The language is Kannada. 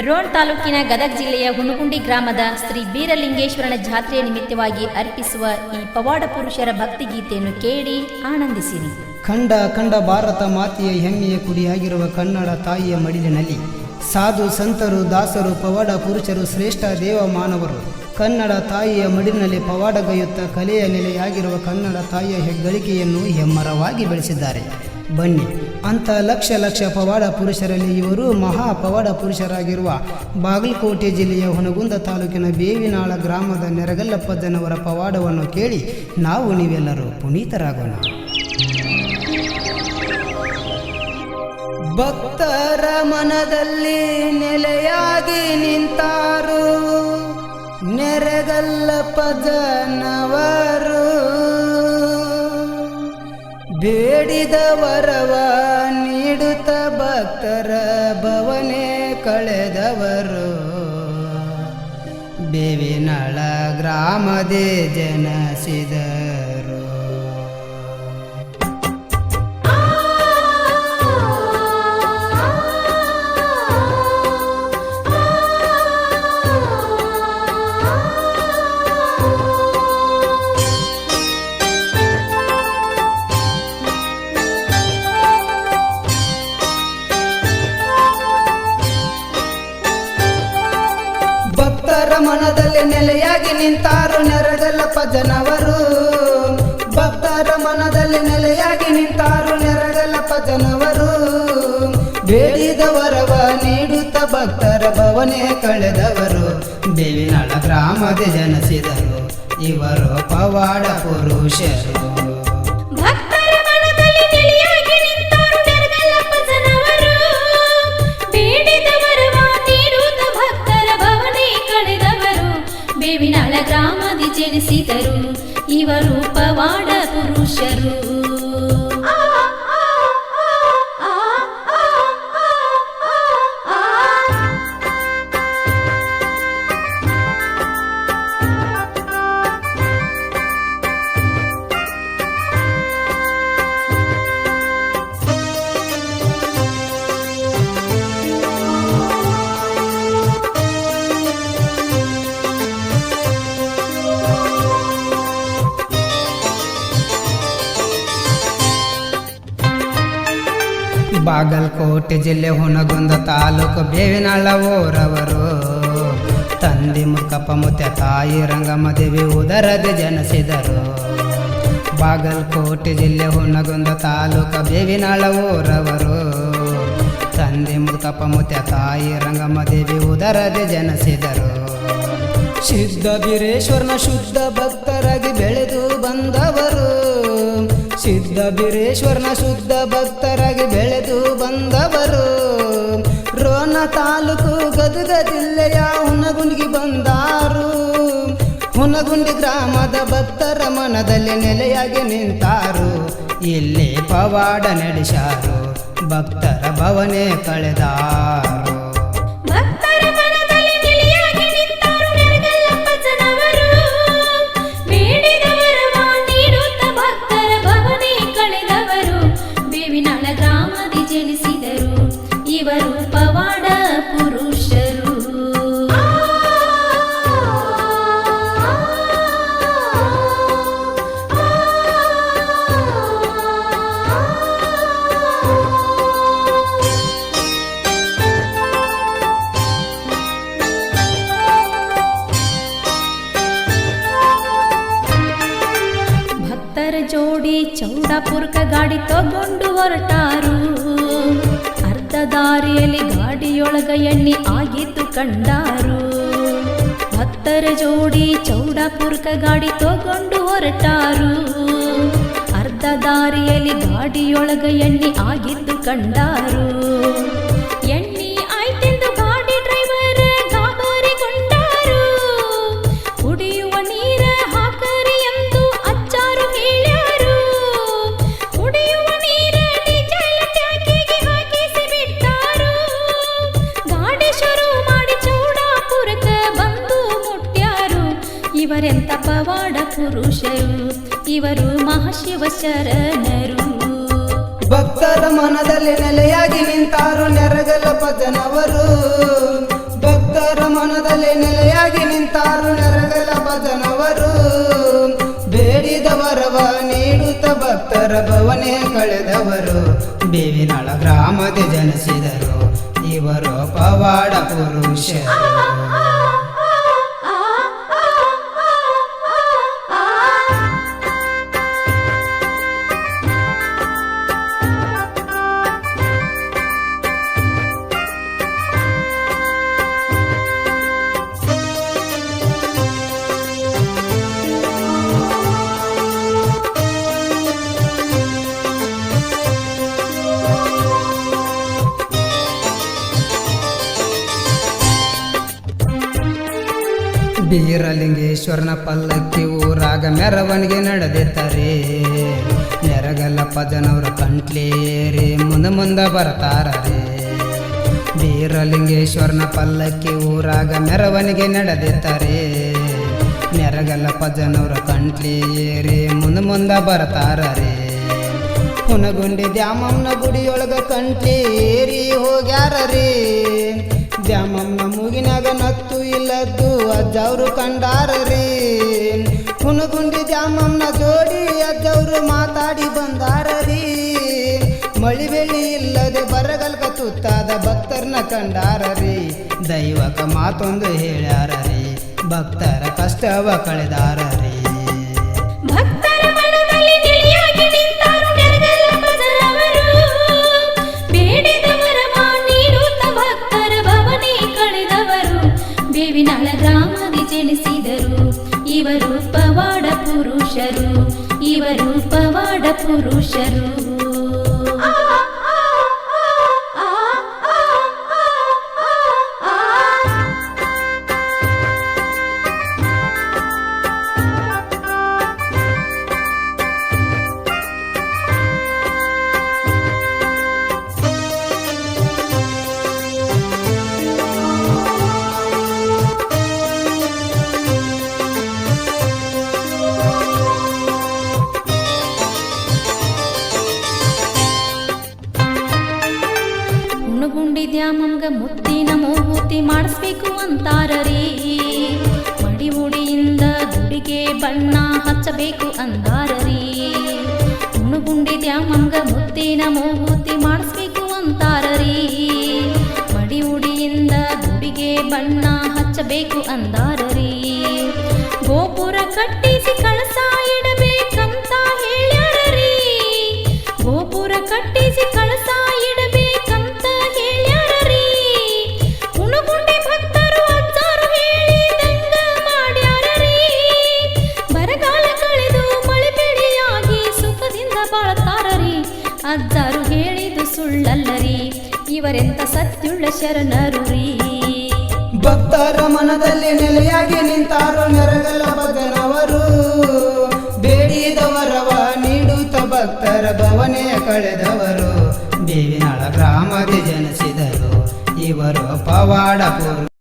ರೋಣ ತಾಲೂಕಿನ ಗದಗ ಜಿಲ್ಲೆಯ ಹುನಗುಂಡಿ ಗ್ರಾಮದ ಶ್ರೀ ಬೀರಲಿಂಗೇಶ್ವರನ ಜಾತ್ರೆಯ ನಿಮಿತ್ತವಾಗಿ ಅರ್ಪಿಸುವ ಈ ಪವಾಡ ಪುರುಷರ ಭಕ್ತಿಗೀತೆಯನ್ನು ಕೇಳಿ ಆನಂದಿಸಿರಿ. ಕಂಡ ಭಾರತ ಮಾತೆಯ ಹೆಮ್ಮೆಯ ಕುಡಿಯಾಗಿರುವ ಕನ್ನಡ ತಾಯಿಯ ಮಡಿಲಿನಲ್ಲಿ ಸಾಧು ಸಂತರು, ದಾಸರು, ಪವಾಡ ಪುರುಷರು, ಶ್ರೇಷ್ಠ ದೇವ ಮಾನವರು ಕನ್ನಡ ತಾಯಿಯ ಮಡಿಲಿನಲ್ಲಿ ಪವಾಡಗೈಯುತ್ತ ಕಲೆಯ ನೆಲೆಯಾಗಿರುವ ಕನ್ನಡ ತಾಯಿಯ ಹೆಗ್ಗಳಿಕೆಯನ್ನು ಹೆಮ್ಮರವಾಗಿ ಬೆಳೆಸಿದ್ದಾರೆ. ಬನ್ನಿ, ಅಂಥ ಲಕ್ಷ ಪವಾಡ ಪುರುಷರಲ್ಲಿ ಇವರು ಮಹಾ ಪವಾಡ ಪುರುಷರಾಗಿರುವ ಬಾಗಲಕೋಟೆ ಜಿಲ್ಲೆಯ ಹುನಗುಂದ ತಾಲೂಕಿನ ಬೇವಿನಾಳ ಗ್ರಾಮದ ನೆರಗಲ್ಲಪ್ಪಜ್ಜನವರ ಪವಾಡವನ್ನು ಕೇಳಿ ನಾವು ನೀವೆಲ್ಲರೂ ಪುನೀತರಾಗೋಣ. ಭಕ್ತರ ಮನದಲ್ಲಿ ನೆಲೆಯಾಗಿ ನಿಂತಾರು ನೆರಗಲ್ಲಪ್ಪಜ್ಜನವರು, ಬೇಡಿದ ವರವ ನೀಡುತ್ತ ಭಕ್ತರ ಭವನೆ ಕಳೆದವರು, ಬೇವಿನಾಳ ಗ್ರಾಮದೇ ಜನಿಸಿದರು. ಭಕ್ತರ ಮನದಲ್ಲಿ ನೆಲೆಯಾಗಿ ನಿಂತಾರು ನೆರಗಲ್ಲಪ್ಪಜ್ಜನವರು, ಭಕ್ತರ ಮನದಲ್ಲಿ ನೆಲೆಯಾಗಿ ನಿಂತಾರು ನೆರಗಲ್ಲಪ್ಪಜ್ಜನವರು, ಬೇಡಿದ ವರವ ನೀಡುತ್ತ ಭಕ್ತರ ಭವನೆ ಕಳೆದವರು, ಬೇವಿನಾಳ ಗ್ರಾಮದ ಜನಿಸಿದರು ಇವರು ಪವಾಡ ಪುರುಷರು. ಬೇವಿನಾಳ ಗ್ರಾಮದಿ ಜನಿಸಿದರು ಇವರು ಪವಾಡ ಪುರುಷರು. ಬಾಗಲಕೋಟೆ ಜಿಲ್ಲೆ ಹುನಗುಂದ ತಾಲೂಕು ಬೇವಿನಾಳ ಊರವರು, ತಂದೆ ಮುಕ್ಕಪ್ಪ ಮುತ್ಯ ತಾಯಿ ರಂಗಮ್ಮದೇವಿ ಉದರದೆ ಜನಿಸಿದರು. ಬಾಗಲಕೋಟೆ ಜಿಲ್ಲೆ ಹುನಗುಂದ ತಾಲೂಕು ಬೇವಿನಾಳ ಊರವರು, ತಂದೆ ಮುಕ್ಕಪ್ಪ ಮುತ್ಯ ತಾಯಿ ರಂಗಮ್ಮದೇವಿ ಉದರದೆ ಜನಿಸಿದರು. ಸಿದ್ಧ ಬೀರೇಶ್ವರನ ಶುದ್ಧ ಭಕ್ತರಾಗಿ ಬೆಳೆದು ಬಂದವರು, ಸಿದ್ಧ ಬೀರೇಶ್ವರನ ಶುದ್ಧ ಭಕ್ತರಾಗಿ ಬೆಳೆದು ಬಂದವರು, ರೋಣ ತಾಲೂಕು ಗದಗ ಜಿಲ್ಲೆಯ ಹುನಗುಂಡಿಗೆ ಬಂದಾರು. ಹುನಗುಂಡಿ ಗ್ರಾಮದ ಭಕ್ತರ ಮನದಲ್ಲಿ ನೆಲೆಯಾಗಿ ನಿಂತಾರು, ಇಲ್ಲಿ ಪವಾಡ ನಡೆಸಾರು ಭಕ್ತರ ಭವನೆ ಕಳೆದಾರು. ಬೇವಿನಾಳ ಗ್ರಾಮದಿ ಜನಿಸಿದರು ಇವರು ಪವಾಡ ಪುರುಷರು. ಭಕ್ತರ ಜೋಡಿ ಚೌಡಾಪುರಕ ಗಾಡಿ ತಗೊಂಡು ಹೊರಟಾರು, ಅರ್ಧ ದಾರಿಯಲ್ಲಿ ಗಾಡಿಯೊಳಗ ಎಣ್ಣೆ ಆಗಿದ್ದು ಕಂಡಾರು. ಭಕ್ತರ ಜೋಡಿ ಚೌಡಾಪುರಕ ಗಾಡಿ ತಗೊಂಡು ಹೊರಟಾರು, ಅರ್ಧ ದಾರಿಯಲ್ಲಿ ಗಾಡಿಯೊಳಗ ಎಣ್ಣೆ ಆಗಿದ್ದು ಕಂಡಾರು. ಎಣ್ಣೆ ಆಯ್ತೆಂದು ಗಾಡಿ ಡ್ರೈವರ್ ಗಾಬರಿಗೊಂಡಾರು, ಕುಡಿಯುವ ನೀರ ಹಾಕರಿ ಎಂದು ಅಚ್ಚಾರು ಹೇಳ್ಯಾರು. ಕುಡಿಯುವ ನೀರ ಡೀಸೆಲ್ ಟ್ಯಾಂಕಿಗೆ ಹಾಕಿಸಿ ಬಿಟ್ಟಾರು, ಗಾಡಿ ಶುರು ಮಾಡಿ ಚೌಡಾಪುರಕ್ಕ ಬಂದು ಮುಟ್ಟ್ಯಾರು. ಇವರೆಂತ ಪವಾಡ ಪುರುಷರು, ಇವರು ಮಹಾಶಿವ ಶರಣರು. ಭಕ್ತರ ಮನದಲ್ಲಿ ನೆಲೆಯಾಗಿ ನಿಂತಾರು ನೆರಗಲ್ಲಪ್ಪಜ್ಜನವರು, ಭಜನವರು ಬೇಡಿದ ವರವ ನೀಡುತ್ತ ಭಕ್ತರ ಭವನೆ ಕಳೆದವರು ಬೇವಿನಾಳ ಗ್ರಾಮದ ಜನಿಸಿದರು ಇವರು ಪವಾಡ ಪುರುಷರು. ಬೀರಲಿಂಗೇಶ್ವರನ ಪಲ್ಲಕ್ಕಿ ಊರಾಗ ಮೆರವಣಿಗೆ ನಡೆದಿದ್ದಾರೆ. ನೆರಗಲ್ಲಪ್ಪ ಜನವ್ರ ಕಂಟ್ಲೇರಿ ಮುಂದ ಬರ್ತಾರೇ. ಬೀರಲಿಂಗೇಶ್ವರನ ಪಲ್ಲಕ್ಕಿ ಊರಾಗ ಮೆರವಣಿಗೆ ನಡೆದಿದ್ದಾರೆ. ನೆರಗಲ್ಲಪ್ಪ ಜನವ್ರ ಕಂಟ್ಲೇರಿ ಮುಂದ ಬರ್ತಾರೇ. ಹುನಗುಂಡಿ ದ್ಯಾಮಮ್ಮನ ಗುಡಿಯೊಳಗ ಕಂಟ್ಲೇರಿ ಹೋಗ್ಯಾರೇ. ದ್ಯಾಮಮ್ಮನ ಮೂಗಿನಾಗ ನತ್ತು ಇಲ್ಲದ್ದು ಅಜ್ಜವ್ರು ಕಂಡಾರರಿ. ಹುನಗುಂಡಿ ದ್ಯಾಮಮ್ಮನ ಜೋಡಿ ಅಜ್ಜವ್ರು ಮಾತಾಡಿ ಬಂದಾರರಿ. ಮಳಿ ಬೆಳಿ ಇಲ್ಲದೆ ಬರಗಲ್ಕ ತುತ್ತಾದ ಭಕ್ತರನ್ನ ಕಂಡಾರರಿ. ದೈವಕ ಮಾತೊಂದು ಹೇಳ್ಯಾರರಿ, ಭಕ್ತರ ಕಷ್ಟವ ಕಳೆದಾರರಿ. ಬೇವಿನಾಳ ಗ್ರಾಮದಿ ಜನಿಸಿದರು ಇವರು ಪವಾಡ ಪುರುಷರು, ಇವರು ಪವಾಡ ಪುರುಷರು. ಹುನಗುಂಡಿ ದ್ಯಾಮಂಗ ಮುತ್ತಿನ ಮೂಗುತಿ ಮಾಡಿಸ್ಬೇಕು ಅಂತಾರರಿ. ಮಡಿ ಉಡಿಯಿಂದ ಗುಡಿಗೆ ಬಣ್ಣ ಹಚ್ಚಬೇಕು ಅಂದಾರರಿ. ಹುನಗುಂಡಿ ದ್ಯಾಮಂಗ ಮುತ್ತಿನ ಮೂಗುತಿ ಮಾಡಿಸ್ಬೇಕು ಅಂತಾರರಿ. ಮಡಿ ಉಡಿಯಿಂದ ಗುಡಿಗೆ ಬಣ್ಣ ಹಚ್ಚಬೇಕು ಅಂದಾರರಿ. ಗೋಪುರ ಕಟ್ಟಿಸಿ ಕಳಸ ಇಡಬೇಕಂತ ಹೇಳ್ಯಾರರಿ. ಗೋಪುರ ಕಟ್ಟಿಸಿ ಕಳಸ ಇಡಬೇಕಂತ ಹೇಳ್ಯಾರರಿ. ಹುನಗುಂಡಿ ಭಕ್ತರು ಅಜ್ಜಾರು ಹೇಳಿದಂಗ ಮಾಡ್ಯಾರರಿ. ಬರಗಾಲ ಕಳೆದು ಮಳೆ ಬೆಳೆಯಾಗಿ ಸುಖದಿಂದ ಬಾಳ್ತಾರರಿ. ಅಜ್ಜಾರು ಹೇಳಿದು ಸುಳ್ಳಲ್ಲರಿ, ಇವರೆಂತ ಸತ್ಯುಳ್ಳ ಶರಣರು ರೀ. ಭಕ್ತರ ಮನದಲ್ಲಿ ನೆಲೆಯಾಗಿ ನಿಂತಾರೋ ನೆರಗಲ್ಲ ಭಜನವರು. ಬೇಡಿದ ವರವ ನೀಡುತ್ತ ಭಕ್ತರ ಭವನೆ ಕಳೆದವರು ಬೇವಿನಾಳ ಗ್ರಾಮದ ಜನಿಸಿದರು ಇವರು ಪವಾಡ ಪುರುಷರು.